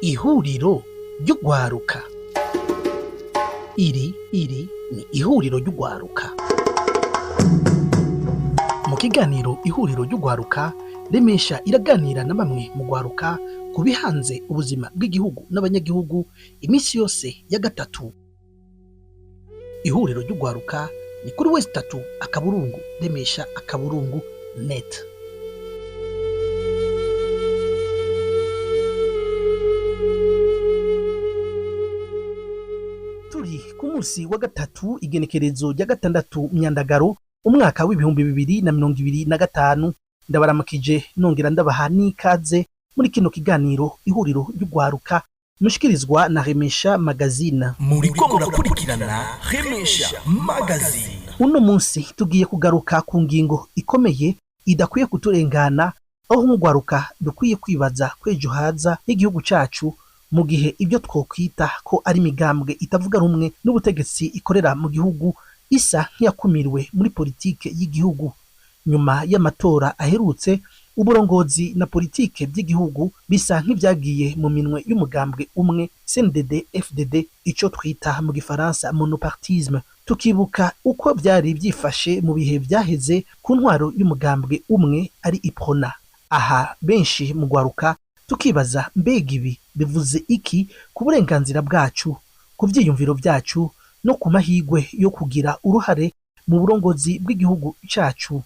Ihuriro ry'urwaruka. Iri ni ihuriro ry'urwaruka. Mu kiganiro ihuriro ry'urwaruka, Remesha iraganira na bamwe mu rwaruka ku bihanze ubuzima bw'igihugu n'abanyagihugu iminsi yose ya gatatu. Ihuriro ry'urwaruka ni kuri www.remesha.net. Turi ku munsi wa gatatu igenekerezo rya gatandatu Myandagaro umwaka w'ibihumbi 2025. Ndabaramukije nongera ndabaha n'ikaze muri kino kiganiro ihuriro ry'urwaruka mushikirizwa na Remesha Magazine. Muriko murakurikirana Remesha Magazine. Uno munsi tugiye kugaruka ku ngingo ikomeye idakwiye kuturengana, aho nk'urwaruka dukwiye kwibaza kwejo haza h'igihugu cacu mu gihe ibyo twokwita ko ari imigambwe itavuga rumwe n'ubutegetsi ikorera mu gihugu isa nk'iyakumiriwe muri politike y'igihugu. Nyuma y'amatora aherutse, uburongozi na politike by'igihugu bisa nk'ibyagiye mu minwe y'umugambwe umwe CNDD-FDD, ico twita mu gifaransa monopartisme. Tukibuka uko byari byifashe mu bihe byaheze ku ntwaro y'umugambwe umwe ari Iprona. Aha benshi mu rwaruka tukibaza mbega ibi bivuze iki ku burenganzira bwacu, ku vyiyumviro byacu no ku mahigwe yo kugira uruhare mu burongozi bw'igihugu cacu.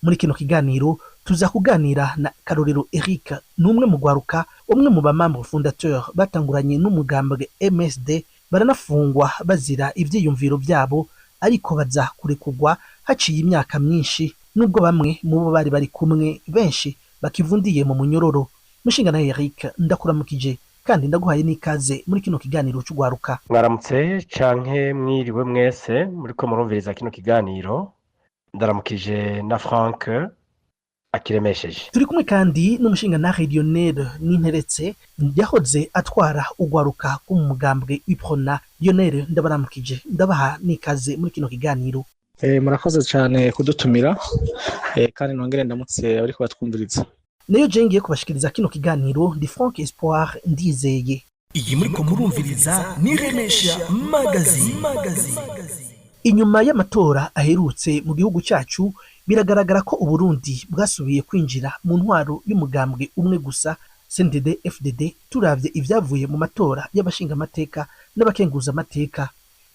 Muri kino kiganiro tuza kuganira na Karorero Eric, n'umwe mu rwaruka, umwe mu bamambo fondateur batanguranye n'umugambwe MSD, baranafungwa bazira ivyiyumviro byabo, ariko baza kurekurwa haciye imyaka myinshi, nubwo bamwe mu bo bari kumwe benshi bakivundiye mu munyororo. Mushingana Eric, ndakuramukije kandi ndaguhaye n'ikaze muri kino kiganiro cy'urwaruka. Mwaramutse canke mwiriwe mwese muriko murumviriza kino kiganiro. Ndaramukije na Frank akiremesheje. Turi kumwe kandi n'umushingana Lionel Ninteretse, yahoze atwara urwaruka ku mugambwe Iprona. Lionel, ndabaramukije, ndabaha n'ikaze muri kino kiganiro. Murakoze cyane kudutumira, kandi nongere ndamutse ariko batwumviriza. Neyo jengiye kubashikiriza kino kiganiro ndi Frank Espoir Ndizeye. Iyi muriko murumviriza ni Remesha Magazine. Inyuma y'amatora aherutse mu gihugu cyacu, biragaragara ko Uburundi bwasubiye kwinjira mu ntwaro y'umugambwe umwe gusa CNDD-FDD. Turavye ivyavuye mu matora y'abashinga amateka n'abakenguza amateka,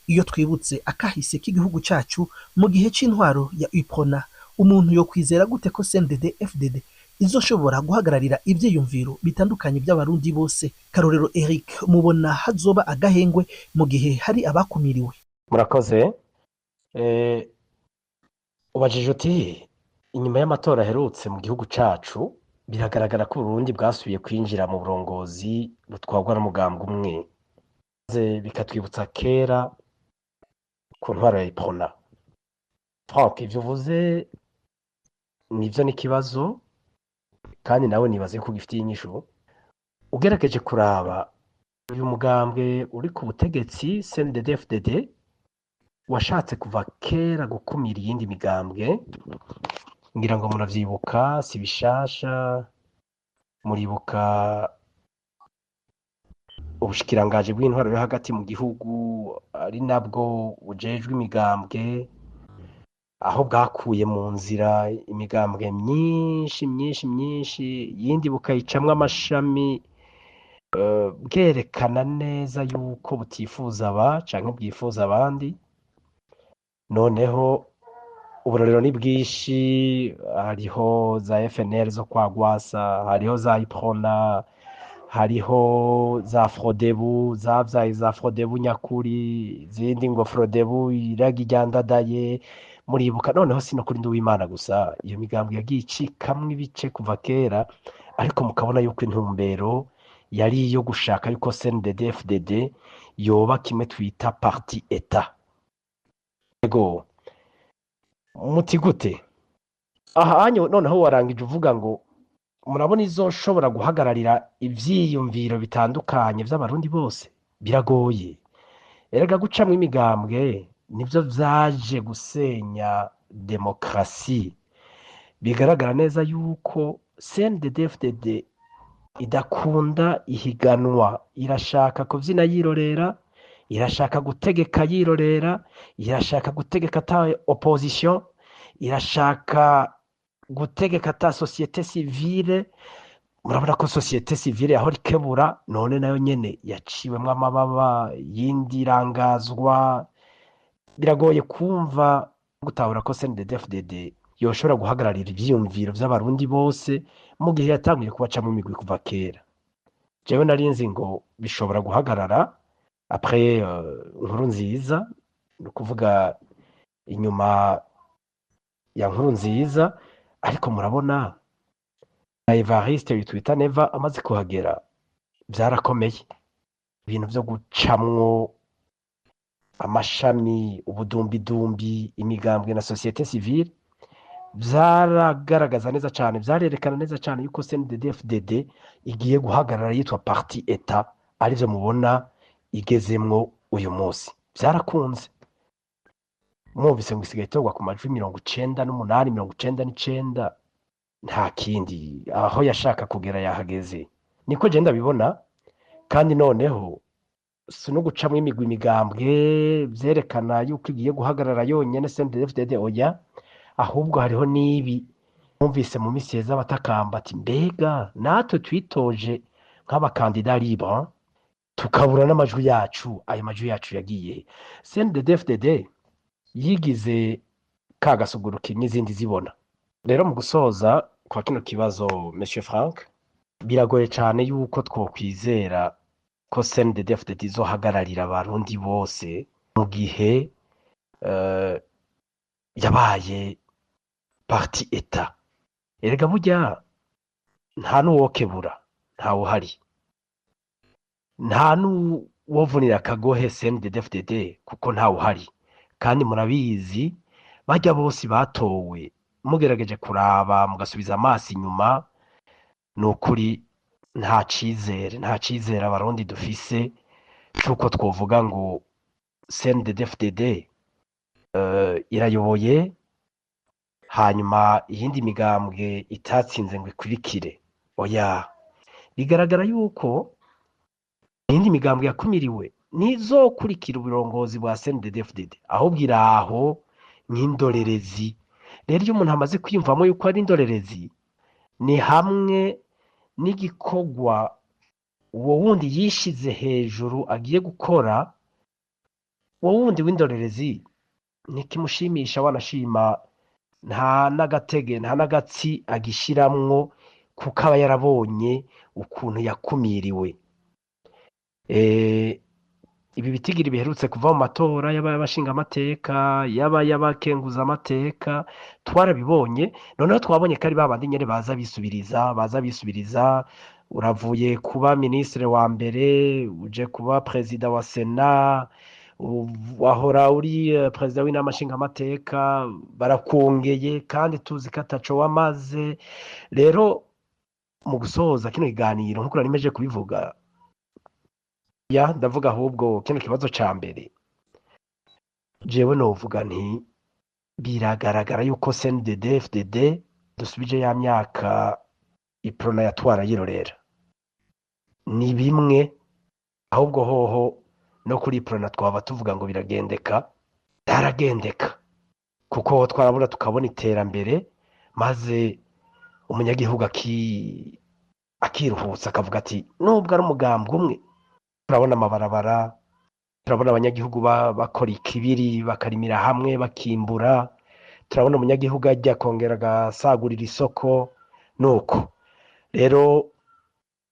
iyo twibutse akahise k'igihugu cyacu mu gihe c'intwaro ya Iprona, umuntu yo kwizera gute ko CNDD-FDD izoshobora guhagararira ivyiyumviro bitandukanye by'abarundi bose? Karorero Eric, mubona hazoba agahengwe mu gihe hari abakumiriwe? Murakoze. Ubajije uti inyuma y'amatora aherutse mu gihugu cacu, biragaragara ko Burundi bwasubiye kwinjira mu burongozi butwarwa n'umugambwe umwe, bikatwibutsa kera ku ntwaro ya Iprona. Frank, ivyo uvuze nivyo n'ikibazo, kandi nawe nibaze ko gifitiye inyishu. Ugerageje kuraba uyu mugambwe uri ku butegetsi CNDD-FDD washatse kuva kera gukumira iyindi migambwe, ngira ngo muravyibuka, si bishasha. Muribuka ubushikirangaje bw'intwaro yo hagati mu gihugu ari nabwo bujejwe imigambwe, aho bwakuye mu nzira imigambwe myinshi, yindi bukayicamwo amashami, bwerekana neza yuko butifuza aba canke bwifuza abandi. Noneho uburorero ni bwinshi, hariho za FNL zo kwa Gwasa, hariho za Iprona, hariho za Frodebu, zavyaye za Frodebu nyakuri, izindi ngo Frodebu iragi ryandadaye. Muribuka. Noneho sino kuri Nduwimana gusa, iyo migambwe yagiye icikamwo ibice kuva kera, ariko mukabona yuko intumbero yari iyo gushaka yuko CNDD-FDD yoba kimwe twita parti etat. Ego muti gute? Aha noneho warangije uvuga ngo murabona izoshobora guhagararira ivyiyumviro bitandukanye vy'abarundi bose? Biragoye. Erega gucamwo imigambwe nivyo vyaje gusenya demokrasi. Bigaragara neza yuko CNDD-FDD idakunda ihiganwa, irashaka kuvyina yirorera, irashaka gutegeka yirorera, irashaka gutegeka ata opposition, irashaka gutegeka ata societe civile. Murabona ko societe civile aho rikebura none nayo nyene yaciwemwo amababa, yindi irangazwa. Biragoye kumva gutahura ko CNDD-FDD yoshobora guhagararira ivyiyumviro vy'abarundi bose mu gihe yatanguye kubacamwo imigwi kuva kera. Jewe narinzi ngo bishobora guhagarara après Nkurunziza, ni ukuvuga inyuma ya Nkurunziza, ariko murabona na Evariste bitwita Neva amaze kuhagera vyarakomeye. Ibintu vyo gucamwo amashami, ubudumbidumbi, imigambwe na societe civile vyaragaragaza neza cane, vyarerekana neza cane yuko CNDD-FDD igiye guhagarara yitwa parti etat, arivyo mubona igezemwo uyu munsi. Vyarakunze, mwumvise ngo isigaye itorwa ku majwi 98, 99, nta kindi, aho yashaka kugera yahageze. Niko je ndabibona, kandi noneho si no gucamwo imigwi imigambwe vyerekana yuko igiye guhagarara yonyene CNDD-FDD, oya, ahubwo hariho n'ibi mwumvise mu misi heza batakamba ati mbega natwe twitoje nk'abakandida libre tukabura n'amajwi yacu, ayo majwi yacu yagiye. CNDD-FDD yigize kagasuguruki n'izindi zibona. Rero mu gusoza kwa kino kibazo, Monsieur Frank, biragoye cane yuko twokwizera ko CNDD-FDD izohagararira abarundi bose mu gihe yabaye parti etat. Erega burya nta n'uwokebura, ntawe uhari, nta n'uwovunira akagohe CNDD-FDD kuko ntawe uhari. Kandi murabizi barya bose batowe, mugerageje kuraba mugasubiza amaso inyuma, nukuri nta cizere abarundi dufise cuko twovuga ngo CNDD-FDD irayoboye hanyuma iyindi migambwe itatsinze ngo ikurikire. Oya, bigaragara yuko iyindi migambwe yakumiriwe nizokurikira uburongozi bwa CNDD-FDD, ahubwo iraho nk'indorerezi. Rero iyo umuntu amaze kwiyumvamo yuko ari indorerezi, ni hamwe n'igikogwa uwo wundi yishize hejuru agiye gukora, uwo wundi w'indorerezi ntikimushimisha, wanashima nta n'agatege nta n'agatsi agishiramwo kuko aba yarabonye ukuntu yakumiriwe. Ibi bitigiri biherutse kuva mu matora y'abashinga amateka, y'abakenguza amateka, twarabibonye. Noneho twabonye ko ari babandi nyene baza bisubiriza, uravuye kuba ministre wa mbere uje kuba president wa Sena, wahora uri president w'inama nshinga amateka, barakongeye kandi tuzi ko ataco wamaze. Rero mu gusoza kino kiganiro nkuko narimeje kubivuga, ndavuga ahubwo kino kibazo ca mbere, jewe novuga nti biragaragara yuko CNDD-FDD dusubije ya myaka iprona yatwara yirorera. Ni bimwe, ahubwo hoho no kuri iprona twaba tuvuga ngo biragendeka, byaragendeka kuko twarabura tukabona iterambere, maze umunyagihugu akiruhutsa akavuga ati nubwo ari umugambwe umwe, turabona amabarabara, turabona abanyagihugu bakora ikibiri, bakarimira hamwe, bakimbura, turabona umunyagihugu ajya kongera agasagurira isoko. Nuko rero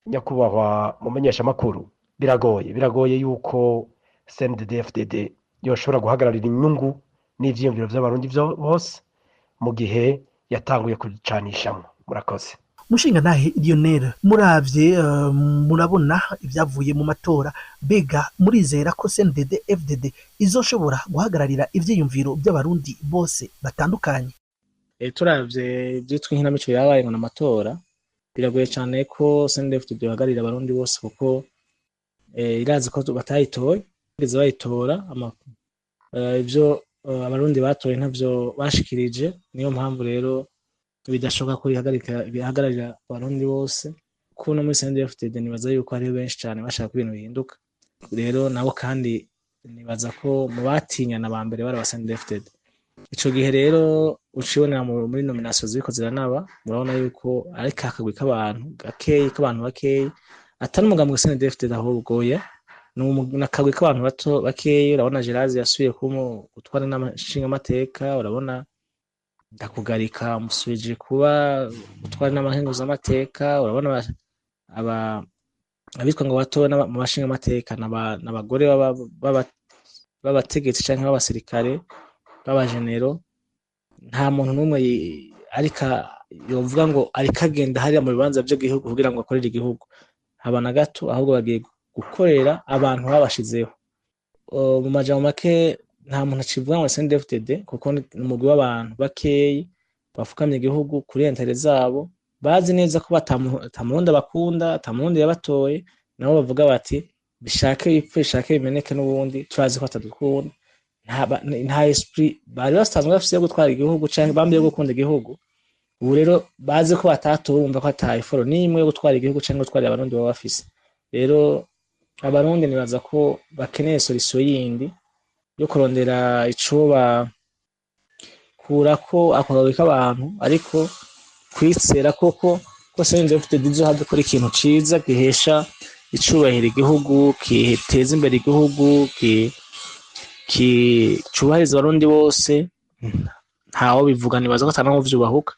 nyakubahwa mumenyesha makuru, biragoye yuko CNDD-FDD yoshobora guhagararira inyungu n'ivyiyumviro vy'abarundi bose mu gihe yatanguye kucanishamwo. Murakoze. Mushinga nahe Lionel, muravye murabona ivyavuye mu matora, bega murizera ko CNDD-FDD izoshobora guhagararira ivyiyumviro by'abarundi bose batandukanye? Turavye byitwa inkinamico yabaye mu matora, biragoye cyane ko CNDD-FDD yohagararira abarundi bose kuko irazi ko batayitoye, bageze bayitora ivyo abarundi batoye ntavyo bashikirije. Niyo mpamvu rero bidashoboka ko bihagararira abarundi bose kuko no muri CNDD-FDD nibaza yuko hariho benshi cyane bashaka ko ibintu bihinduka rero nabo kandi nibaza ko mu batinyana ba mbere bari aba CNDD-FDD ico gihe rero ucibonera muri nomination ziriko ziranaba murabona yuko ari kakagwi k'abantu k'abantu bakeyi atari umugambi wa CNDD-FDD ahubwo oya nakagwi k'abantu bato bakeyi urabona Gerazi yasubiye gutwara n'amashinga amateka urabona ndakugarika musubije kuba gutwara n'amahenguza amateka urabona abitwa ngo bato mu bashinga amateka n'abagore b'abategetsi canke b'abasirikare b'abajenero nta muntu n'umwe ariko yovuga ngo ariko agenda hariya mu bibanza by'igihugu kugira ngo akorere igihugu haba na gato ahubwo bagiye gukorera abantu babashizeho mu majambo make nta muntu acivuga ngo CNDD-FDD kuko ni umugwi w'abantu bakeyi bafukamye igihugu kuri intere zabo bazi neza ko batamurundi bakunda atamurundi yabatoye nabo bavuga bati bishake bipfe bishake bimeneke n'ubundi turazi ko atadukunda nta esprit bari basanzwe bafise yo gutwara igihugu canke bambiye gukunda igihugu ubu rero bazi ko batatowe bumva ko ataye foro nimwe yo gutwara igihugu canke gutwara abarundi baba bafise rero abarundi nibaza ko bakeneye solution yindi yo kurondera ico kurako akagaruka k'abantu ariko kwizera koko ko CNDD-FDD izohava gukora ikintu ciza gihesha icubahiro igihugu kiteza imbere igihugu cubahiriza abarundi bose ntawo bivuga nibaza ko atanaho vyubahuka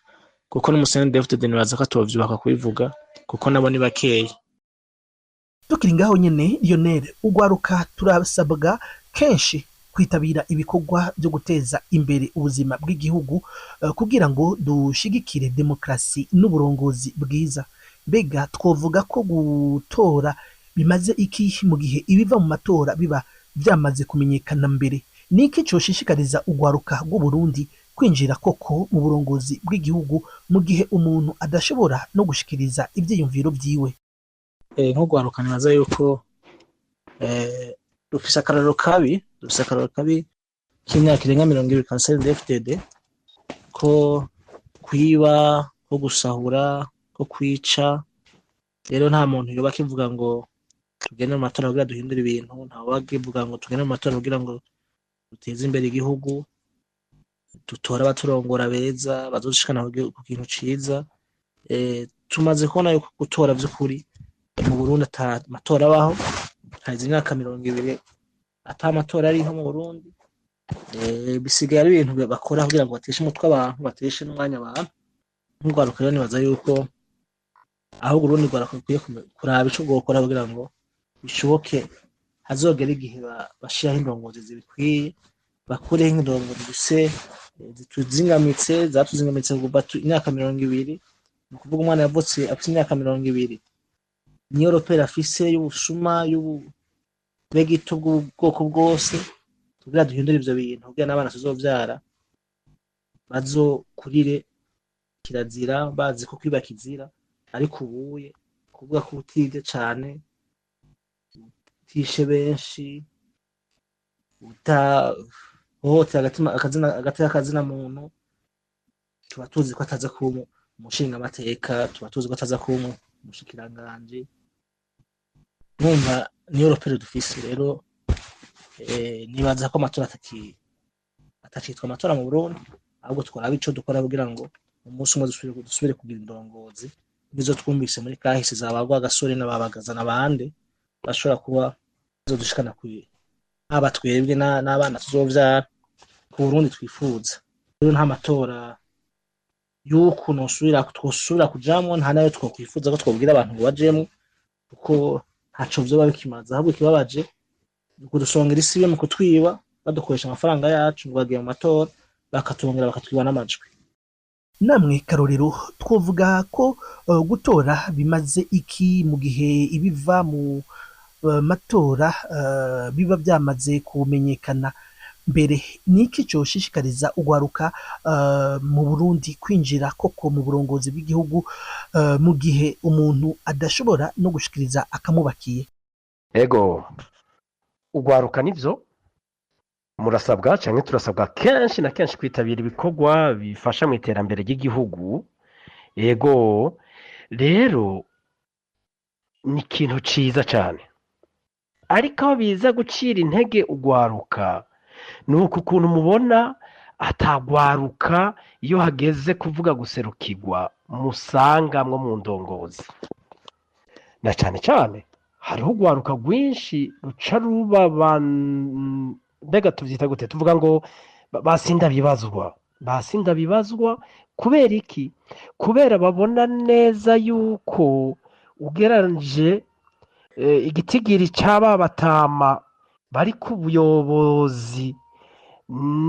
kuko n'umuCNDD-FDD nibaza ko atovyubaka kubivuga kuko nabo ni bakeyi tukiri ngaho nyene Lionel ugwaruka turasabwa kenshi kwitabira ibikorwa byo guteza imbere ubuzima bw'igihugu kugira ngo dushigikire demokrasi n'uburongozi bwiza mbega twovuga ko gutora bimaze iki mu gihe ibiva mu matora biba byamaze kumenyekana mbere niki coshishikariza ugwaruka rw'u Burundi kwinjira koko mu burongozi bw'igihugu mu gihe umuntu adashobora no gushikiriza ivyiyumviro vyiwe nk'ugwaruka nibaza yuko dufise akararo kabi k'imyaka irenga 20 ka CNDD-FDD ko kwiba ko gusahura ko kwica rero nta muntu yoba kivuga ngo tugende mu matora kugira duhindure ibintu nta wagivuga ngo tugende mu matora kugira ngo duteze imbere igihugu dutora abaturongora beza bazoshikana ku kintu ciza tumaze kubona yuko gutora vy'ukuri mu Burundi ata matora abaho hazi imyaka 20 ata matora ariho mu Burundi bisigaye ari ibintu bakora kugira ngo bateshe umutwe abantu bateshe n'umwanya abantu nk'ugwaruka rero nibaza yuko aho Burundi rwarakwiye kuraba ico gukora kugira ngo bishoboke hazogera igihe bashiraho indongozi zibikwiye bakureho indongozi zatuzingamitse kuva imyaka 20 ni kuvuga umwana yavutse afite imyaka 20 niyo ropera afise y'ubusuma y'ubegito bw'ubwoko bwose kugira duhindure ivyo bintu kugira n'abana tuzovyara bazokurire kirazira bazi ko kwiba kizira ariko ubuye kuvuga ko utide cane tishe benshi hote akazina muntu tuba tuzi ko ataza kuba umushinga amateka tuba tuzi ko ataza kuba umushikiranganje numva niyo ropero dufise rero nibaza ko amatora atacitwa amatora mu Burundi ahubwo twaraba ico dukora kugira ngo umunsi umwe dusubire kugira indongozi nizo twumvise muri kahise zabagwa gasore n'ababagaza n'abande bashobora kuba dushikana kwi aba twebwe n'abana tuzovyara ku Burundi twifuza rero nta matora yuko twosubira kujamwo nta nayo twokwifuza ko twobwira abantu ngo bajemwo kuko ntaco vyoba bikimaza ahubwo kibabaje kudusongera isibe mu kutwiba badukoresha amafaranga yacu ngo bagiye mu matora bakatongera bakatwiba n'amajwi namwe karorero twovuga ko gutora bimaze iki mu gihe ibiva mu matora biba byamaze kumenyekana mbere niki coshishikariza ugwaruka mu Burundi kwinjira koko mu burongozi bw'igihugu mu gihe umuntu adashobora no gushikiriza akamubakiye ego ugwaruka nivyo murasabwa canke turasabwa kenshi na kenshi kwitabira ibikorwa bifasha mu iterambere ry'igihugu ego rero ni ikintu ciza cyane, ariko aho biza gucira intege ugwaruka ni uku ukuntu mubona atagwaruka iyo hageze kuvuga guserukirwa musangamwo mu ndongozi, na cyane cyane hariho ugwaruka rwinshi ruca ruba mbega tuvyita gute, tuvuga ngo basinda bibazwa kubera iki? Kubera babona neza yuko ugereranije igitigiri c'aba batama bari ku buyobozi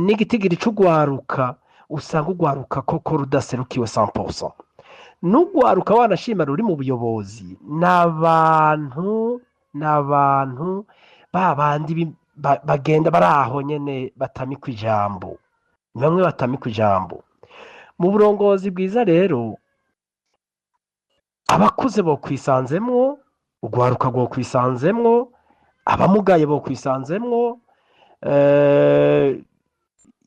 n'igitigiri c'ugwaruka, usanga ugwaruka koko rudaserukiwe 100%. N'ugwaruka wanashima ruri mu buyobozi n'abantu babandi bagenda bari aho nyene batamikwa ijambo, bamwe batamikwa ijambo. Mu burongozi bwiza rero abakuze bo kwisanzemwo, ugwaruka bwo kwisanzemwo, abamugaye bo kwisanzemwo,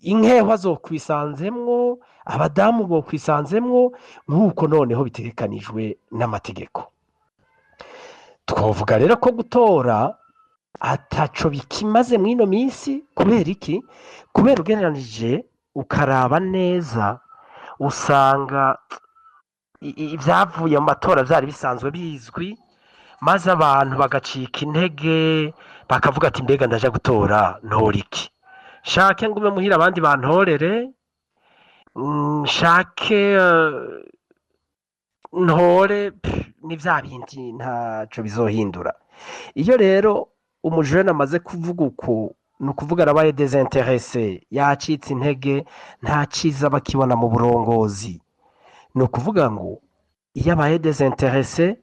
inkehwa zo kwisanzemwo, abadamu bo kwisanzemwo, nk'uko noneho bitegekanijwe n'amategeko. Twavuga rero ko gutora ataco bikimaze mw'ino minsi. Kubera iki? Kubera ugereranije ukaraba neza usanga ibyavuye mu matora byari bisanzwe bizwi, maze abantu bagacika intege bakavuga ati mbega ndaja gutora ntora iki? Shake ngume muhira abandi bantorere, nshake ntore ni vya bindi ntaco bizohindura. Iyo rero umujene amaze kuvuga uko, ni ukuvuga arabaye desinterese, yacitse intege, nta ciza bakibona mu burongozi. Ni ukuvuga ngo iyo abaye desinterese,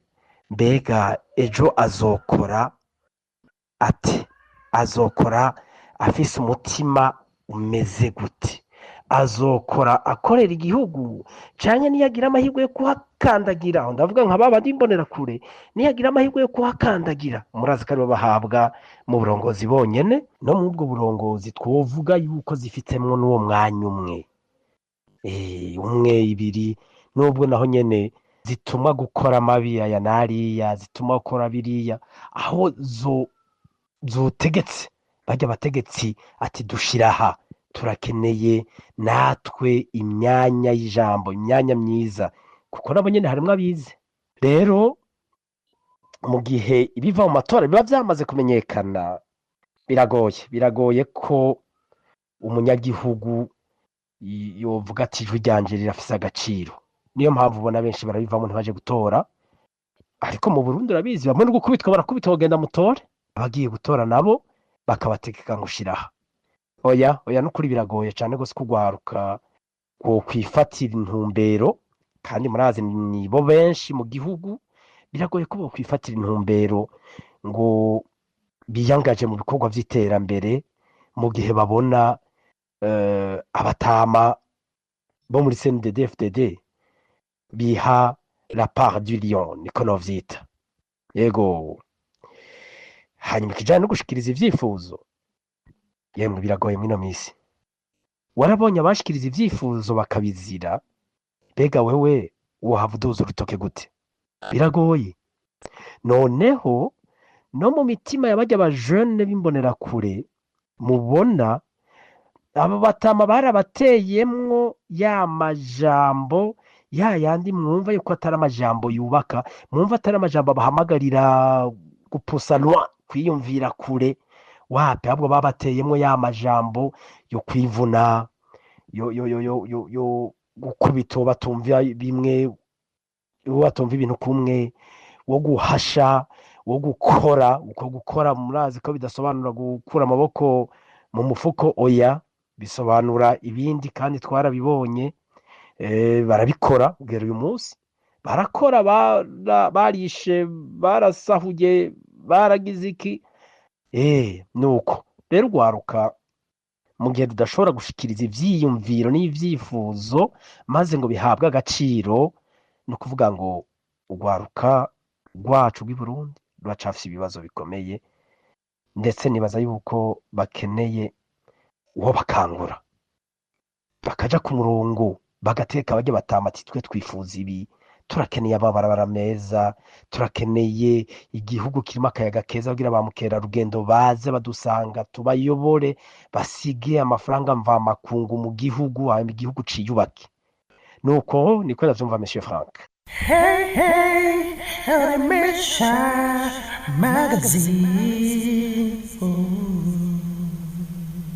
mbega ejo azokora ate? Azokora afise umutima umeze gute? Azokora akorera igihugu canke niyagira amahirwe yo kuhakandagira? Ndavuga nka baba ndimbonera kure, niyagira amahirwe yo kuhakandagira, murazi ko aribo bahabwa mu burongozi bonyene. No mu bwo burongozi twovuga yuko zifitemwo n'uwo mwanya umwe, ibiri, nubwo naho nyene zituma gukora amabi aya nariya, zituma gukora biriya, aho zotegetse bajya abategetsi ati dushiraha, turakeneye natwe imyanya y'ijambo, imyanya myiza, kuko nabo nyene harimwo abize. Rero mu gihe ibiva mu matora biba byamaze kumenyekana, biragoye ko umunyagihugu yovuga ati ijwi ryanje rirafise agaciro. Niyo mpamvu ubona benshi barabivamo ntibaje gutora. Ariko mu Burundi urabizi, bamwe no gukubitwa barakubita bagenda mutore, abagiye gutora nabo bakabategeka ngo shiraha. Oya n'ukuri biragoye cyane gose kugwaruka ngo kwifatira intumbero, kandi murazi nibo benshi mu gihugu. Biragoye ko kwifatira intumbero ngo biyangaje mu bikorwa vy'iterambere mu gihe babona abatama bo muri CNDD-FDD biha la part du lion, niko novyita. Yego, hanyuma kijanye no gushikiriza ivyifuzo, yemwe biragoye mw'ino misi. Warabonye abashikiriza ivyifuzo bakabizira, mbega wewe wohava uduza urutoke gute? Biragoye. Noneho no mu mitima y'abajya abajene b'imbonera kure, mubona abo batama barabateyemwo ya majambo yandi mwumva yuko atari amajambo yubaka, mwumva atari amajambo abahamagarira gupusanwa, kwiyumvira kure. Wapi, ahubwo babateyemwo ya majambo yo kwivuna, yo gukubita batumva bimwe, batumva ibintu kumwe, wo guhasha, wo gukora. Uko gukora murazi ko bidasobanura gukura amaboko mu mufuko, oya, bisobanura ibindi, kandi twarabibonye. Barabikora kugera uyu munsi, barakora, barishe, barasahuye, baragize iki. Nuko rero ugwaruka mu gihe tudashobora gushikiriza ivyiyumviro n'ivyifuzo maze ngo bihabwe agaciro, no kuvuga ngo ugwaruka rwacu rw'i Burundi ruracafise ibibazo bikomeye, ndetse nibaza yuko bakeneye uwo bakangura, bakaja ku murongo, bagateka bajya batama ati twe twifuza ibi, turakeneye amabarabara meza, turakeneye igihugu kirimo akayaga keza kugira ba mukerarugendo baze badusanga tubayobore basige amafaranga mvamakungu mu gihugu hanyuma igihugu ciyubake. Nuko niko ndavyumva Monsieur Frank. Hey, hey, Remesha Magazine.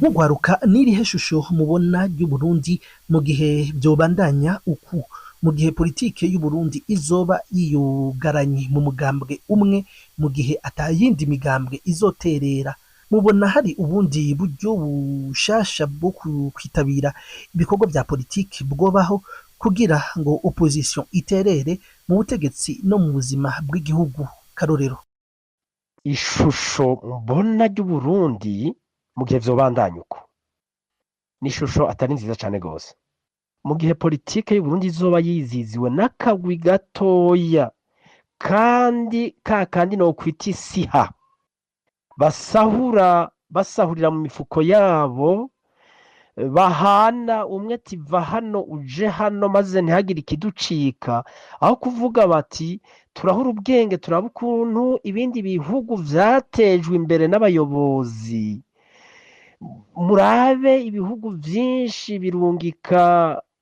mugwaruka n'irihe shusho mubona ry'Uburundi mu gihe vyobandanya uku, mu gihe politike y'Uburundi izoba yiyugaranye mu mugambwe umwe, mu gihe atayindi migambwe izoterera, mubona hari ubundi buryo bushasha bwo kwitabira ibikorwa vya politiki bwobaho kugira ngo opposition iterere mu butegetsi no mu buzima bw'igihugu? Karorero, Ishusho mbona ry'Uburundi mu gihe vyobandanya uko ni ishusho atari nziza cane gose. Mu gihe politike y'Uburundi izoba yiziziwe n'akagwi gatoya kandi kakandi no kwita isiha basahurira mu mifuko yabo, bahana umwe ati va hano uje hano maze ntihagire ikiducika, aho kuvuga bati turahura ubwenge turaba ukuntu ibindi bihugu vyatejwe imbere n'abayobozi. Murabe ibihugu vyinshi birungika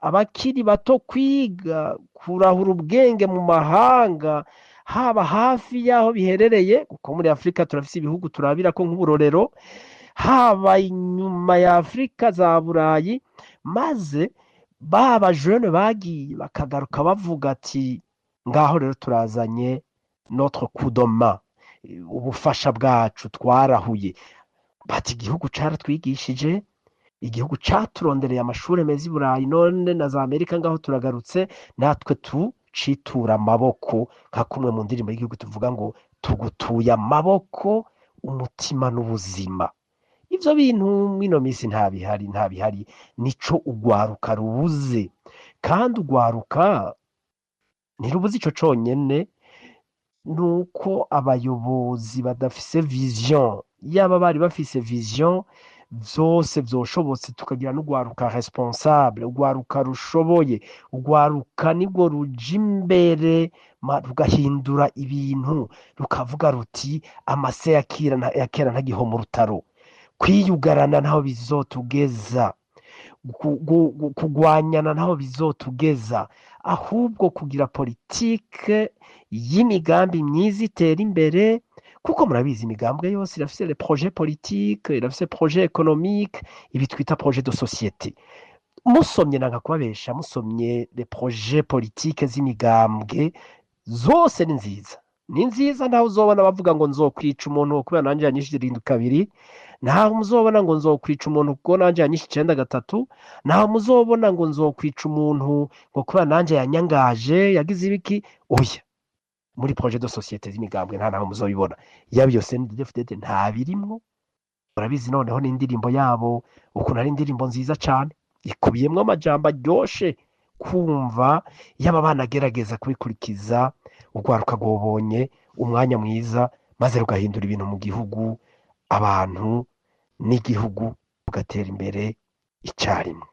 abakiri bato kwiga kurahura ubwenge mu mahanga, haba hafi yaho biherereye, kuko muri Afrika turafise ibihugu turabira ko nk'uburorero, haba inyuma ya Afrika za Burayi, maze baba jeune bagiye bakagaruka bavuga ati ngaho rero turazanye notre coup de main, ubufasha bwacu twarahuye. Bati igihugu caratwigishije, igihugu caturondereye amashuri meza i Burayi, none na za Amerika ngaho turagarutse natwe tucitura amaboko, nka kumwe mu ndirimbo y'igihugu tuvuga ngo tugutuye amaboko umutima n'ubuzima. Ivyo bintu mwino misi ntabihari, nico ugwaruka rubuze. Kandi ugwaruka ntirubuze ico conyene, nuko abayobozi badafise vision. Yaba bari bafise vision vyose vyoshobotse, tukagira n'ugwaruka responsable, ugwaruka rushoboye, ugwaruka nibwo ruja imbere rugahindura ibintu, rukavuga ruti amase ya kera ntagiho mu rutaro, kwiyugarana ntaho bizotugeza, kugwanyana ntaho bizotugeza, ahubwo kugira politike y'imigambi myiza itera imbere. Kuko murabizi imigambwe yose irafise les projets politiques, irafise projet économique, ibi twita projet de société. Musomye nanga kubabesha, musomye les projets politiques z'imigambwe zose ni nziza, ntaho uzobona bavuga ngo nzokwica umuntu kubera nanje yanyishije 7-2, ntaho muzobona ngo nzokwica umuntu kuko nanje yanyishije 9-3, ntaho muzobona ngo nzokwica umuntu ngo kubera nanje yanyangaje yagize ibiki. Oya, muri projet de société z'imigambwe nta naho muzobibona. Yaba yose ndefudede nta birimwo. Murabizi noneho n'indirimbo yabo ukuntu ari indirimbo nziza cane, ikubiyemwo amajambo aryoshe kumva, yaba banagerageza kubikurikiza, ugwaruka rwobonye umwanya mwiza maze rugahindura ibintu mu gihugu, abantu n'igihugu bugatera imbere icarimwe.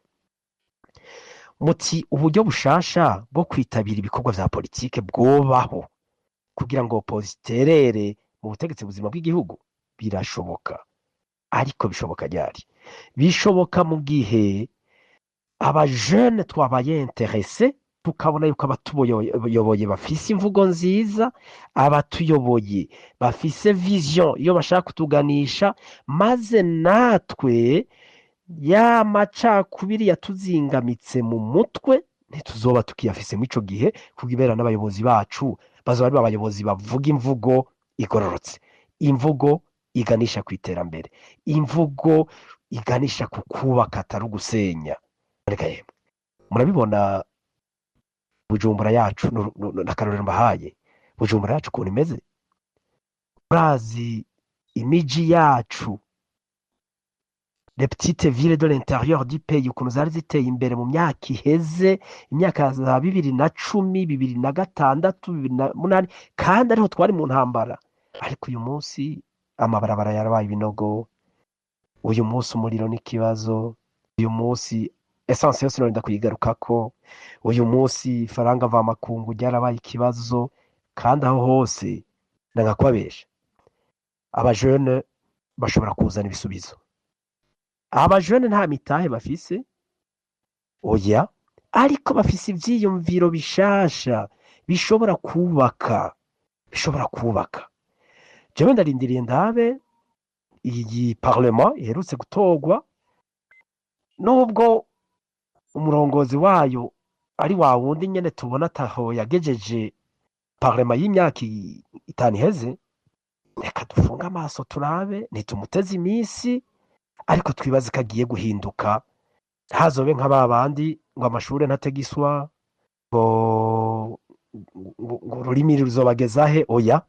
Muti uburyo bushasha bwo kwitabira ibikorwa vya politike bwobaho kugira ngo opoziterere mu butegetsi buzima bw'igihugu? Birashoboka, ariko bishoboka ryari? Bishoboka mu gihe abajene twabaye interese, tukabona yuko abatuyoboye bafise imvugo nziza, abatuyoboye bafise vision iyo bashaka kutuganisha, maze natwe ya macakubiri yatuzingamitse mu mutwe ntituzoba tukiyafise mu ico gihe, kugibera n'abayobozi bacu bazoba ari abayobozi bavuga imvugo igororotse, imvugo iganisha ku iterambere, imvugo iganisha ku kubaka atari ugusenya. Murabibona Bujumbura yacu n'akarorero mbahaye, Bujumbura yacu ukuntu imeze, murazi imiji yacu, les petites villes de l'intérieur du pays ukuntu zari ziteye imbere mu myaka iheze, imyaka za 2010, 2006, 2008, kandi ariho twari mu ntambara. Ariko uyu munsi amabarabara yarabaye ibinogo, uyu munsi umuriro n'ikibazo, uyu munsi essence yose norinda kuyigarukako. Uyu munsi faranga va makungu ryarabaye ikibazo, kandi aho hose nangakubabesha abajene bashobora kuzana ibisubizo. Abajene nta mitahe bafise, oya, ariko bafise ivyiyumviro bishasha bishobora kubaka. Jewe ndarindiriye ndabe iyi parlement iherutse gutorwa, nubwo umurongozi wayo ari wa wundi nyene tubona taho yagejeje parlement y'imyaka 5 iheze, reka dufunga amaso turabe, nitumuteze imisi, ariko twibaze ko agiye guhinduka, hazobe nka babandi ngo amashure ntategiswa, ngo ururimi ruzobagezahe, oya,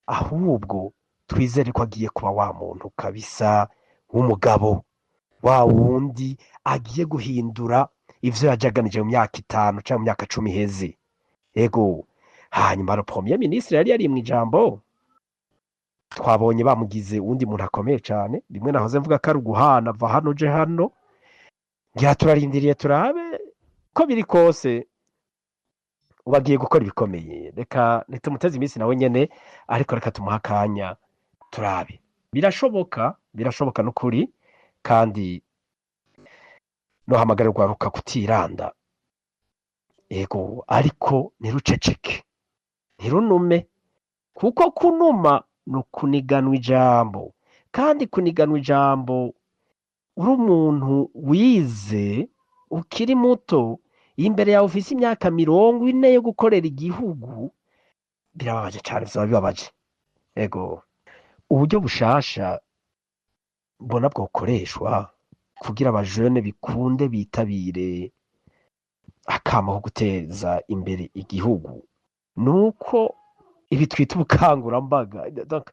ahubwo twizere ko agiye kuba wa muntu kabisa w'umugabo, wa wundi agiye guhindura ivyo yajaganije mu myaka 5 canke mu myaka 10 iheze. Ego, hanyuma le premier ministre yari yari mu ijambo, twabonye bamugize undi muntu akomeye cyane, rimwe nahoze mvuga ko ari uguhana va hano uje hano. Ngira turarindiriye turabe ko biri kose ubagiye gukora ibikomeye. Reka nitumuteze iminsi nawe nyene, ariko reka tumuha akanya turabe. Birashoboka n'ukuri, kandi nohamagara rwaruka kutiranda. Ego, ariko ntiruceceke, ntirunume, kuko kunuma nukuniganwa ijambo, kandi kuniganwa ijambo uri umuntu wize ukiri muto, imbere yawe ufise imyaka 40 yo gukorera igihugu, birababaje cyane, bizaba bibabaje. Ego, uburyo bushasha mbona bwokoreshwa kugira abajene bikunde bitabire akama ko guteza imbere igihugu, nuko ibi twita ubukangurambaga, donc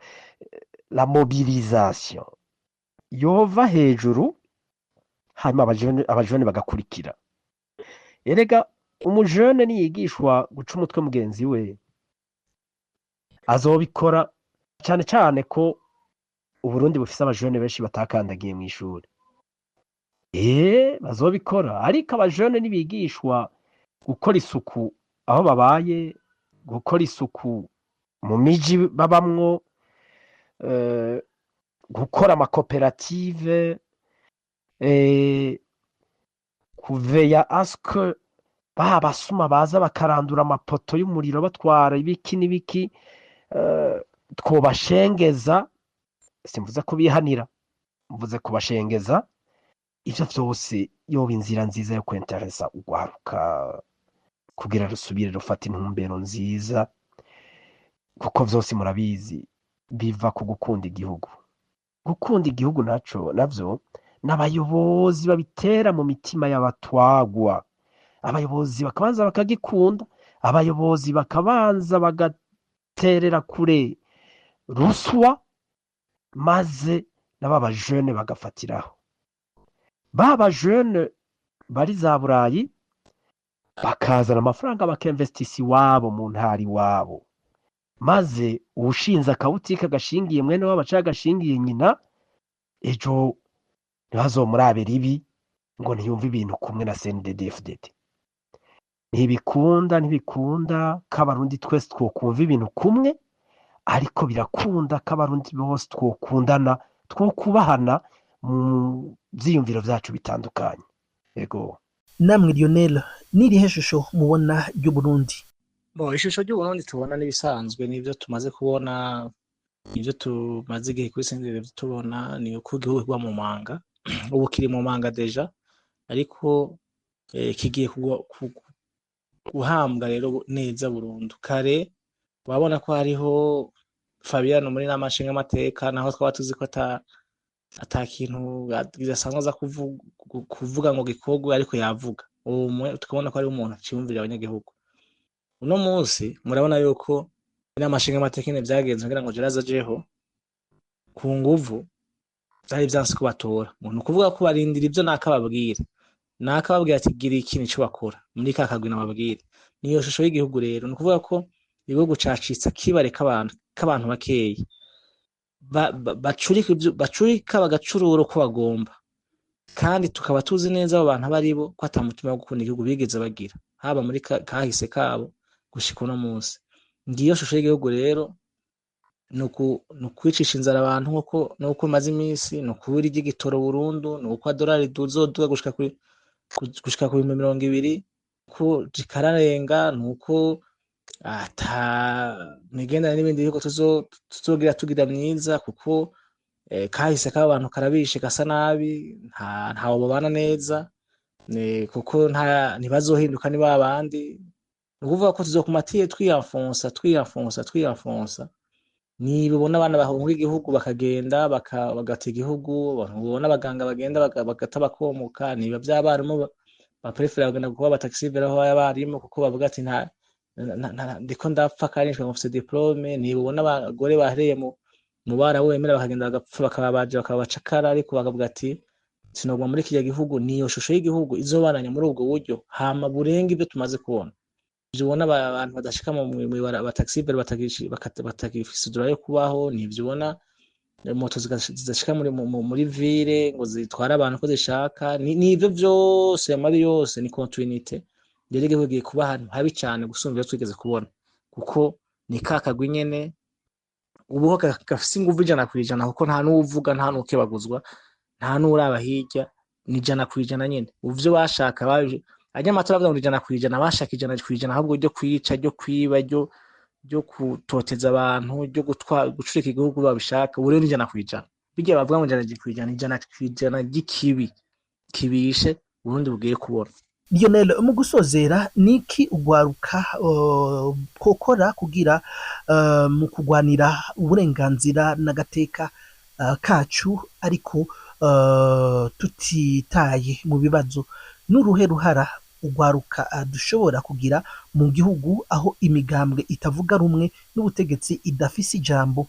la mobilisation yova hejuru, hanyuma abajene bagakurikira. Erega umujene niyigishwa guca umutwe mugenzi we, azobikora cyane cyane ko Uburundi bufise abajene benshi batakandagiye mu ishuri. Bazobikora, ariko abajene nibigishwa gukora isuku aho babaye, gukora isuku mu miji babamwo, gukora amakoperative, kuveya aske babasuma baza bakarandura amapoto y'umuriro batwara ibiki n'ibiki, twobashengeza, simvuze ko bihanira, mvuze kubashengeza. Ivyo vyose yoba inzira nziza yo kwenteresa ugwaruka kugira rusubire rufata intumbero nziza, kuko vyose murabizi biva ku gukunda igihugu. Gukunda igihugu navyo n'abayobozi babitera mu mitima y'abatwagwa. Abayobozi bakabanza bakagikunda, abayobozi bakabanza bagaterera kure ruswa, maze n'aba jene bagafatiraho. Baba jene bari za Burayi bakazana amafaranga bakinvestisi wabo mu ntari wabo, maze ubushinze akabutike gashingiye mwene wabo aca gashingiye nyina, ejo ntibazomurabe ribi ngo ntiyumve ibintu kumwe na CNDD-FDD. Ntibikunda k'abarundi twese twokumva ibintu kumwe, ariko birakunda k'abarundi bose twokundana, twokubahana mu vyiyumviro vyacu bitandukanye. Ego, namwe Lionel, nirihe shusho mubona ry'Uburundi? Ishusho ry'Uburundi tubona n'ibisanzwe n'ivyo tumaze kubona, ivyo tumaze igihe kuri sendere tubona, ni uko igihugu kigwa mu manga. Ubu kiri mu manga deja, ariko kigiye guhambwa rero neza burundu. Kare wabona ko hariho Fabiano muri n'amashinga amateka, naho twaba tuzi ko ata kintu bidasanzwe aza kuvuga ngo gikorwe, ariko yavuga. Ubu tukabona ko ari umuntu aciyumvira abanyagihugu. Uno munsi murabona yuko n'amashinga amateka ne vyagenze kugira ngo Geraza jeho ku nguvu, byari byanse ko batora. Umuntu kuvuga ko barindira ivyo nakababwira ati gira ikintu cyo bakora muri kakagwi n'ababwire. Niyo shusho y'igihugu rero, ni kuvuga ko igihugu cacitse kibareka abantu bakeyi bacurika bagacurura uko bagomba. kandi tukaba tuzi neza abo bantu abaribo ko atamutima wo gukunda igihugu bigeze bagira haba muri kahise kabo gushika uno munsi. Ngiyo shusho y'igihugu rero nukwicisha inzara abantu nuko maze iminsi nukuri ry'igitoro burundu nuko adolari duzoduga gushika ku 2020 ko rikararenga nuko ata migendana n'ibindi bihugu tuzogira myiza kuko kahise k'abantu karabishe gasa nabi ntawo babana neza kuko ntibazohinduka ni babandi. Nukuvuga ko tuzokumatiye twiyafonsa nibona abana bahunga igihugu bakagenda bagata igihugu, babona abaganga bagenda bagata bakomoka, niba by'abarimu baprefera kugenda kuba abataxivera aho abarimu kuko bavuga ati ndiko ndapfa kandi mfite diplome, nibona abagore bahereye mu bara wemera bakagenda bagapfa bakababaje bakabacakara, ariko bakavuga ati sinogwa muri kiriya gihugu. Niyo shusho y'igihugu izobananya muri ubwo buryo hama burenga ibyo tumaze kubona. Ubona abantu badashika mu abataxivera batagifise idura yo kubaho, nivyo ubona moto zidashika muri ville ngo zitwara abantu ko zishaka, nivyo byose amabi yose ni continuité. Rero igihugu giye kuba ahantu habi cyane gusumvira twigeze kubona, kuko ni kakagwa nyene ubuho gafise inguvu 100% kuko nta n'uvuga nta n'ukebaguzwa nta n'uraba hirya, ni 100% nyene uvyo bashaka baje ajya amatora avuga ngo 100% bashaka 100%, ahubwo ryo kwica ryo kwiba ryo kutoteza abantu ryo gucurika igihugu babishaka ubu rero 100%. Bijye bavuga ngo 100% gikibi kibishe Burundi bugiye kubona. Lionel, mu gusozera niki ugwaruka kokora kugira mu kugwanira uburenganzira n'agateka kacu ariko tutitaye mu bibazo, n'uruhe ruhara ugwaruka dushobora kugira mu gihugu aho imigambwe itavuga rumwe n'ubutegetsi idafise ijambo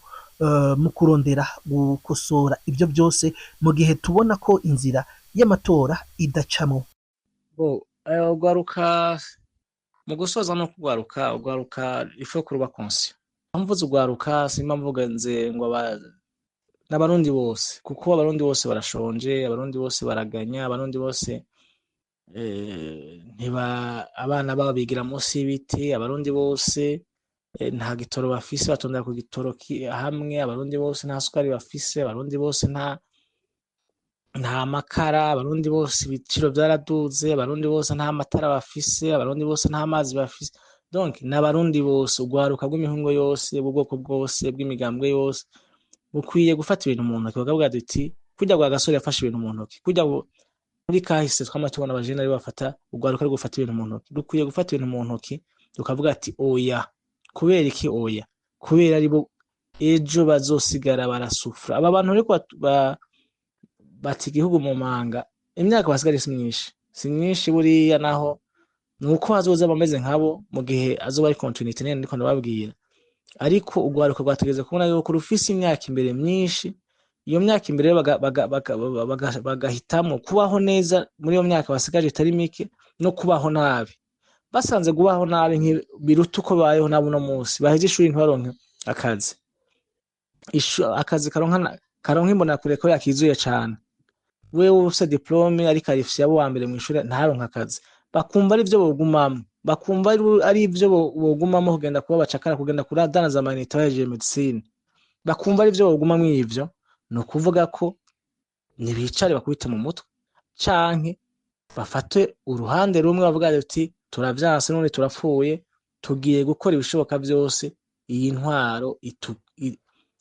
mu kurondera gukosora ibyo byose mu gihe tubona ko inzira y'amatora idacamo? Ugwaruka mu gusoza no ugwaruka ifo kuruba conscient. Mvuze ugwaruka simba mvuga nze ngo n'abarundi bose, kuko abarundi bose barashonje, abarundi bose baraganya, abarundi bose abana babo bigira munsi y'ibiti, abarundi bose nta gitoro bafise batondera ku gitoro hamwe, abarundi bose nta sukari bafise, abarundi bose nta makara, abarundi bose ibiciro byaraduze, abarundi bose nta matara bafise, abarundi bose nta mazi bafise. Donc n'abarundi bose ugwaruka rw'imihungo yose ubwoko bwose bw'imigambwe yose bukwiye gufata ibintu mu ntoki, bakavuga ati kujya gwa gasore yafashe ibintu mu ntoki, kujya muri kahise twamatubona abajene ari bafata ugwaruka rwo gufata ibintu mu ntoki. Dukwiye gufata ibintu mu ntoki tukavuga ati oya. Kubera iki oya? Kubera ari bo ejo bazosigara barasufra. Aba bantu ariko bati igihugu mu manga, imyaka basigara si myinshi buriya, naho nuko hazoza bameze nkabo mu gihe azoba ari continuité nene ndiko ndababwira. Ariko ugwaruka rwategeze kubona yuko rufise imyaka imbere myinshi, iyo myaka imbere bagahitamo kubaho neza muri iyo myaka basigaje itari mike no kubaho nabi. Basanze gubaho nabi biruta uko bayeho nabo no munsi baheje ishuri ntibaronke akazi. Akazi karonka imbona kure ko yakizuye cyane. Wewe ufite diplome ariko arifise yabo wa mbere mu ishuri ntaronka akazi, bakumva ari byo bogumamo, bakumva ari byo bogumamo kugenda kuba bacakara, kugenda kuradanaza amanita ya medicine, bakumva ari byo bogumamo. Ivyo no kuvuga ko nibicare bakubita mu mutwe canke bafate uruhande rumwe bavuga ati turavyanse none turapfuye, tugiye gukora ibishoboka byose iyi ntwaro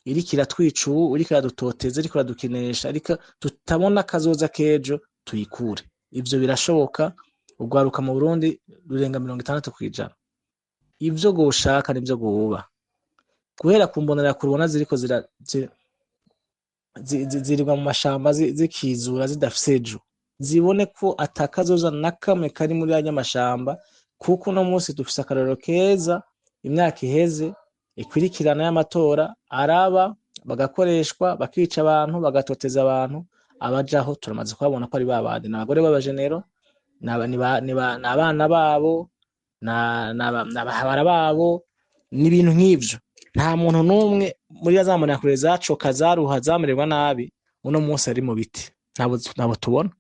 irikira twicu, irikira dutoteza, irikira dukinesha, ariko tutabona kazoza kejo tuyikure. Ivyo birashoboka. Ugwaruka mu Burundi rurenga 60%. Ivyo goshaka nivyo goba. Guhera kumbonera kurubona ziriko ziriba mu mashamba zikizura zidafise ejo, zibone ko atakazoza nakamwe kari muri aya mashamba, kuko no munsi dufise akarero keza. Imyaka iheze ikwirikirana y'amatora araba bagakoreshwa bakica abantu bagatoteza abantu, abajaho turamaze kubabona ko ari babandi n'abagore b'abajenero, n'abana babo, n'abahabara babo, n'ibintu nk'ivyo. Nta muntu numwe muri yazamana kure zacoka zaruha zamererwa nabi uno munsi ari mu biti, nabo tubona.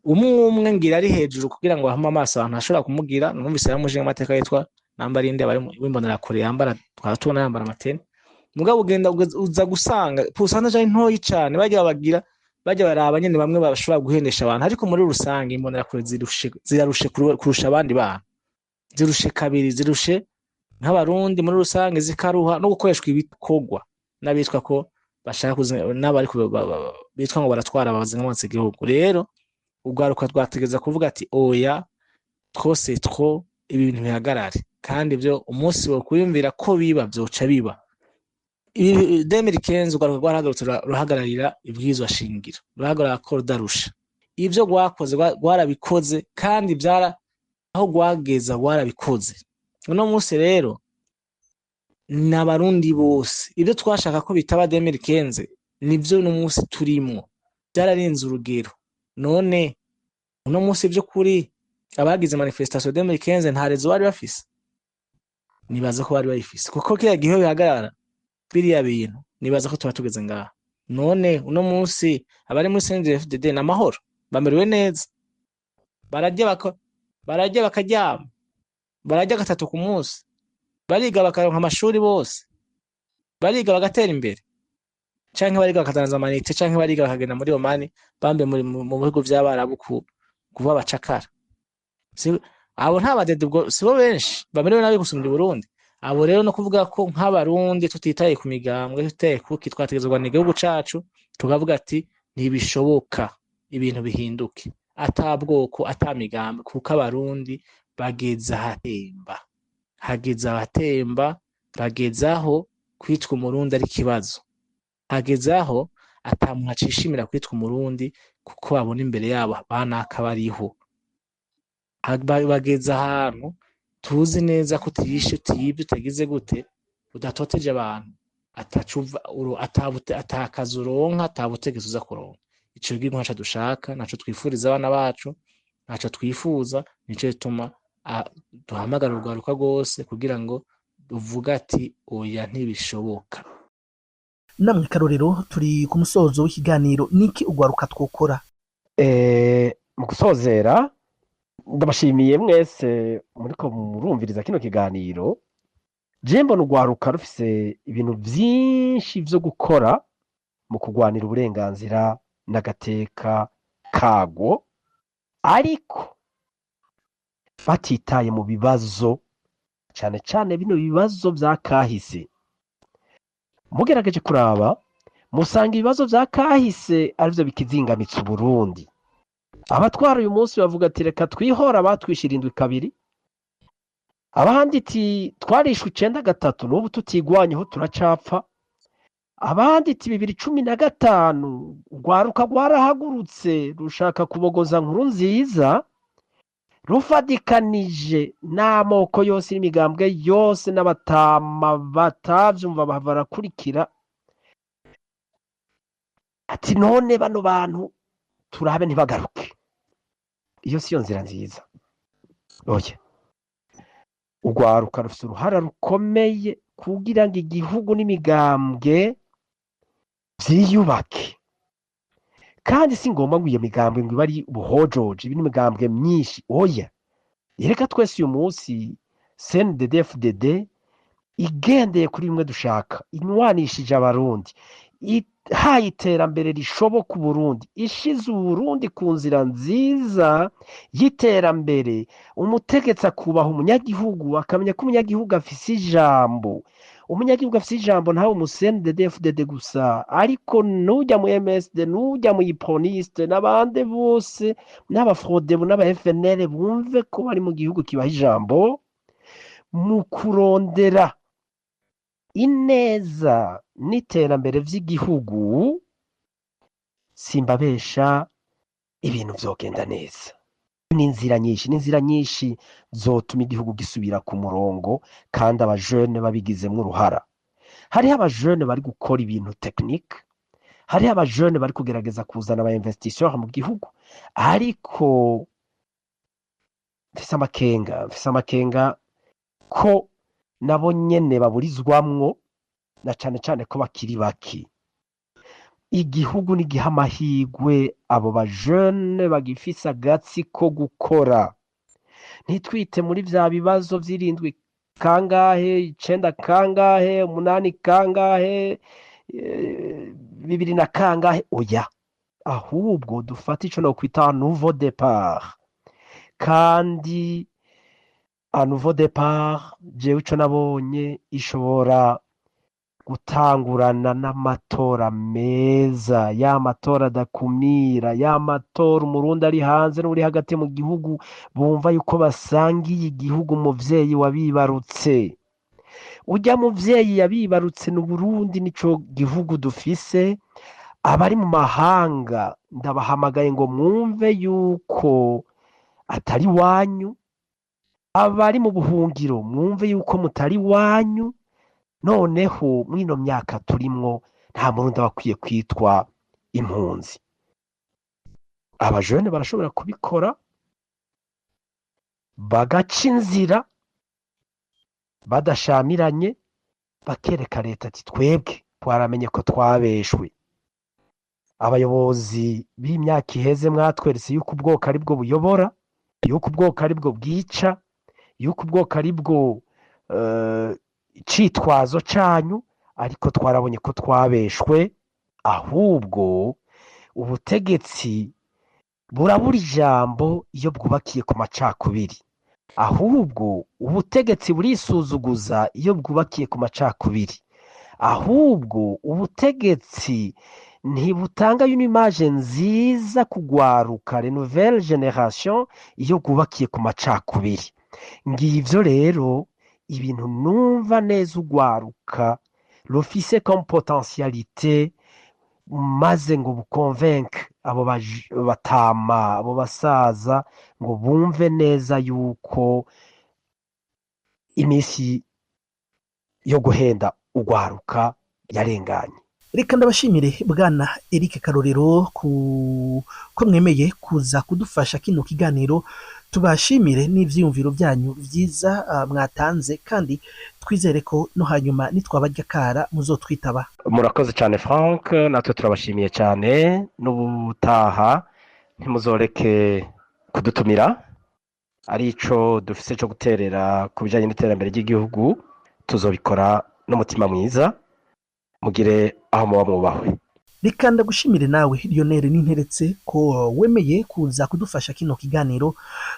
umwe ngira ari hejuru kugira ngo ahame amaso abantu ashobora kumugira. Numvise yamushinga amateka yitwa Nambarinde bari wimbonera kure yambara twaratubona yambara amateni, mugabo ugenda uza gusanga pourcentage ari ntoyi cyane bajya baraba nyene bamwe bashobora guhendesha abantu, ariko muri rusange imbonera kure zirarushe kurusha abandi bantu, zirushe kabiri, zirushe nk'abarundi muri rusange, zikaruha no gukoreshwa ibikorwa n'abitwa ko bashaka n'abari bitwa ngo baratwara abazingamansi igihugu. Rero ugwaruka twategeza kuvuga ati oya twose ibi bintu bihagarare, kandi ibyo umunsi wo kuyumvira ko biba byoca biba. 2015 ugwaruka rwarahagarutse ruhagararira ibwirizwa shingiro, ruhagarara ko rudarusha ivyo rwakoze, rwarabikoze kandi byara aho rwageza rwarabikoze. Uno munsi rero n'abarundi bose ibyo twashaka ko bitaba 2015 nivyo uno munsi turimwo, byararenze urugero. None uno munsi byo kuri abagize manifestation 2015 nta rezo bari bafise, nibaza ko bari bayifise, kuko kiriya gihe bihagarara biriya bintu nibaza ko tuba tugeze ngaha. None uno munsi abari muri CNDD-FDD n'amahoro, bamerewe neza, bararya bakaryama, bararya gatatu ku munsi, bariga bakaronka amashuri bose, bariga bagatera imbere, canke bariga bakadanza amanite, canke bariga bakagenda muri Omani bambe mu bihugu vy'Abarabu kuba bacakara. Abo nta badede ubwo sibo benshi bamerewe nabi gusumba Burundi. Abo rero no kuvuga ko nk'abarundi tutitaye ku migambwe, tutitaye kuki twategezwa n'igihugu cacu, tukavuga ati ntibishoboka ibintu bihinduke, atabwoko atamigambwe, kuko abarundi bageza ahatemba, bagezaho kwitwa umurundi ari kibazo, hagezaho atamuntu acishimira kwitwa umurundi kuko babona imbere yabo banaka bariho, bageza ahantu tuzi neza ko tiyishe tiyibye utagize gute udatoteje abantu, atakaza uronka, atabutegeza uza kuronka. Ico gihe ntaco dushaka, naco twifuriza abana bacu, naco twifuza, nico gituma duhamagara urwaruka rwose kugira ngo uvuga ati oya ntibishoboka. Namwe karorero turi ku musozo w'ikiganiro, niki ugwaruka twokora? Mu gusozera ndabashimiye mwese muriko murumviriza kino kiganiro. Jembo n'ugwaruka rufise ibintu byinshi byo gukora mu kugwanira uburenganzira n'agateka kago, ariko batitaye mu bibazo, cyane cyane bino bibazo bya kahise. Mugerageje kuraba musanga ibibazo bya kahise arivyo bikizingamitse Burundi. Abatwara uyu munsi bavuga ati reka twihora batwishira indwi kabiri, abandi ati twarishwe 93 n'ubu tutigwanyeho turacapfa, abandi ati 2015 ugwaruka rwarahagurutse rushaka kubogoza nkuru nziza, rufadikanije n'amoko yose n'imigambwe yose n'abatama batavyumva barakurikira, ati none bano bantu turabe ntibagaruke. Iyo siyo nzira nziza. Oya, ugwaruka rufite uruhara rukomeye kugira ngo igihugu n'imigambwe vyiyubake, kandi si ngomba ngo iyo migambwe ngo bari buhojoje ibindi migambwe myinshi. Oya, yereka twese uyu munsi CNDD-FDD igendeye kuri bimwe dushaka, inwanishije abarundi, haye iterambere rishoboka Burundi, ishize Burundi ku nzira nziza y'iterambere, umutegetsi akubaha umunyagihugu, akamenya ko umunyagihugu afise ijambo. Umunyagihugu afise ijambo ntawe CNDD-FDD gusa, ariko nujya mu MSD, nujya mu Iproniste, n'abandi bose n'abafrodebu n'aba FNL bumve ko bari mu gihugu kibaha ijambo mu kurondera ineza n'iterambere vy'igihugu. Simbabesha, ibintu vyogenda neza. N'inzira nyinshi zotuma igihugu gisubira ku murongo, kandi abajene babigizemwo uruhara. Hariho abajene bari gukora ibintu technique, hariho abajene bari kugerageza kuzana aba investisseurs mu gihugu, ariko mfise amakenga ko nabo nyene baburizwamwo, na cane cane ko bakiri baki. igihugu nigiha amahirwe abo bajene bagifise agatsi ko gukora, ntitwite muri vya bibazo vy'irindwi kangahe, 9 kangahe, 8 kangahe, 2 na kangahe, oya, ahubwo dufate ico nokwita nouveau départ. Kandi a nouveau départ jewe ico nabonye ishobora gutangurana n'amatora meza, ya matora adakumira, ya matora umurundi ari hanze n'uri hagati mu gihugu bumva yuko basangiye igihugu umuvyeyi wabibarutse. Urya muvyeyi yabibarutse n'Uburundi nico gihugu dufise. Abari mu mahanga ndabahamagaye ngo mwumve yuko atari wanyu, abari mu buhungiro mwumve yuko mutari wanyu. Noneho mwino myaka turimwo nta murundi bakwiye kwitwa impunzi. Abajene barashobora kubikora bagaca inzira badashamiranye, bakereka leta ati twebwe twaramenye ko twabeshwe. Abayobozi b'imyaka iheze mwatweretse yuko ubwoko ari bwo buyobora, yuko ubwoko ari bwo bwica, yuko ubwoko ari bwo icitwazo canyu, ariko twarabonye ko twabeshwe. Ahubwo ubutegetsi burabura ijambo iyo bwubakiye ku macakubiri, ahubwo ubutegetsi burisuzuguza iyo bwubakiye ku macakubiri, ahubwo ubutegetsi ntibutanga une image nziza kugwaruka les nouvelles générations iyo bwubakiye ku macakubiri. Ngivyo rero ibintu numva neza ugwaruka rufise comme potentialité, maze ngo bukonvenke abo batama, abo basaza, ngo bumve neza yuko imisi yo guhenda ugwaruka yarenganye. Reka ndabashimire bwana Eric Karorero ko mwemeye kuza kudufasha kino kiganiro. Tubashimire n'ivyiyumviro byanyu vyiza mwatanze, kandi twizere ko no hanyuma nitwabarya kara muzotwitaba. Murakoze cyane Frank, natwe turabashimiye cyane. N'ubutaha ntimuzoreke kudutumira, arico dufise cyo guterera ku bijanye n'iterambere ry'igihugu. Tuzobikora n'umutima mwiza. Mugire aho muba mubahwe. Reka ndagushimire nawe Lionel Ninteretse ko wemeye kuza kudufasha kino kiganiro.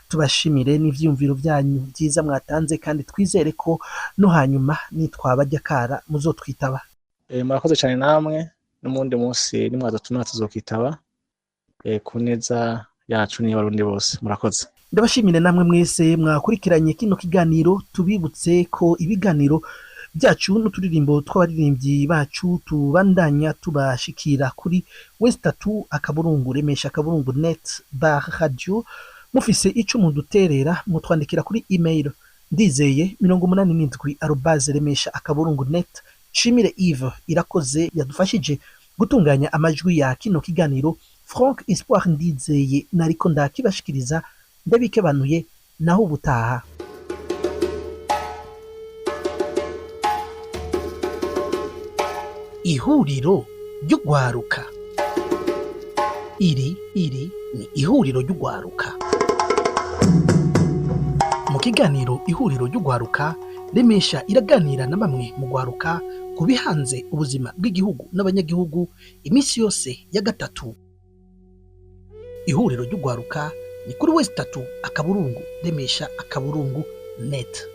Tubashimire n'ivyiyumviro byanyu byiza mwatanze, kandi twizere ko no hanyuma nitwabarya kara muzotwitaba. Murakoze cyane namwe, n'umundi munsi nimwadutumira tuzokitaba ku neza yacu n'abarundi bose. Murakoze. Ndabashimire namwe mwese mwakurikiranye kino kiganiro. Tubibutse ko ibiganiro byacu n'uturirimbo tw'abaririmbyi bacu tubandanya tubashikira kuri www.remesha-net/radio. Mufise ico muduterera mutwandikira kuri email ndizeye 87@remesha-net. Shimire Yves Irakoze yadufashije gutunganya amajwi ya kino kiganiro. Frank Espoir Ndizeye nariko ndakibashikiriza, ndabikebanuye naho ubutaha. Ihuriro ry'ugwaruka. Iri ni ihuriro ry'ugwaruka. Mu kiganiro ihuriro ry'ugwaruka, Remesha iraganira na bamwe mu gwaruka ku bihanze ubuzima bw'igihugu n'abanyagihugu imisi yose ya gatatu. Ihuriro ry'ugwaruka ni kuri www.remesha-net.